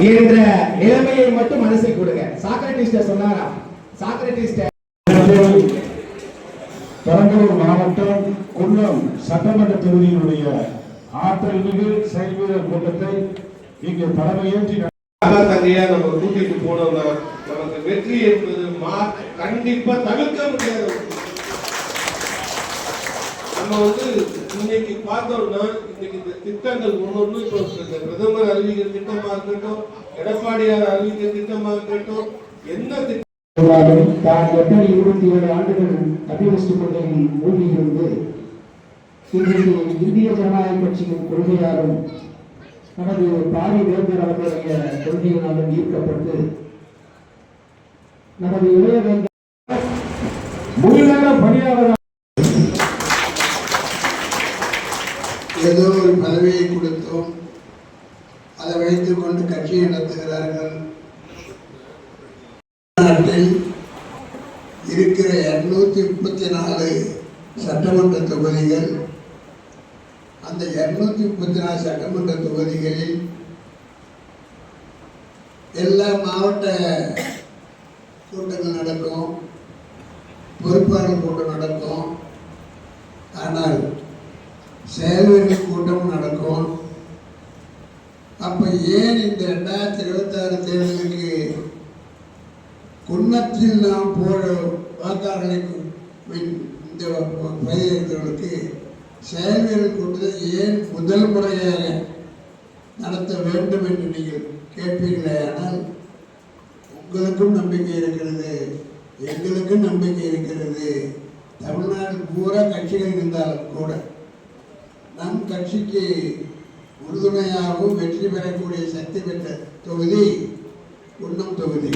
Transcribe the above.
என்ற நிலைமையை மட்டும் மனசில் கொடுங்க. சாக்ரட்டிஸ்ட சொன்னாரா? சாக்ரட்டிஸ்ட பெரம்பலூர் மாவட்டம் குன்னம் சட்டமன்ற தொகுதியினுடைய ஆற்றல் மிகு செயல்வீரர் கூட்டத்தை இங்கே தலைமையேற்றி தங்கையா நம்ம கூட்டிட்டு போனோம்னா நமக்கு வெற்றி என்பது கண்டிப்பா தவிர்க்க முடியாது. நம்ம இன்னைக்கு பார்த்தோம்னா இன்னைக்கு இந்த திட்டங்கள் ஒன்னொன்னு இப்போ பிரதமர் அறிவிக்கிற திட்டமா இருக்கட்டும், எடப்பாடியார் அறிவிக்கிற திட்டமா இருக்கட்டும், என்ன திட்டம் தான் எத்தனை 27 ஆண்டுகள் அபிவசித்துக் கொண்டே மூழ்கியிருந்து இன்றைக்கு இந்திய ஜனநாயக கட்சியின் கொள்கையாலும் நமது பாரி வேந்தர் அவர்களுடைய கொள்கையினாலும் ஈர்க்கப்பட்டு நமது இளைய வேந்தர் முழுநேர பணியாளர் ஏதோ ஒரு பதவியை கொடுத்தோம், அதை வைத்துக் கொண்டு கட்சியை நடத்துகிறார்கள். நாட்டில் இருக்கிற 234 சட்டமன்ற தொகுதிகள், அந்த 234 சட்டமன்ற தொகுதிகளில் எல்லா மாவட்ட கூட்டங்கள் நடக்கும், பொறுப்பாளர் கூட்டம் நடக்கும், ஆனால் செயல்வீரர் கூட்டம் நடக்கும். அப்ப ஏன் இந்த 2026 தேர்தலுக்கு குன்னத்தில் நாம் போட வாக்காளர்களுக்கு இந்த பயிர்களுக்கு செயல்வீரர் கூட்டத்தை ஏன் முதல் முறையாக நடத்த வேண்டும் என்று நீங்கள் கேட்பீர்களே, ஆனால் உங்களுக்கும் நம்பிக்கை இருக்கிறது, எங்களுக்கும் நம்பிக்கை இருக்கிறது. தமிழ்நாடு பூரா கட்சிகள் இருந்தாலும் கூட நம் கட்சிக்கு உறுதுணையாகவும் வெற்றி பெறக்கூடிய சக்தி பெற்ற தொகுதி குன்னம் தொகுதி.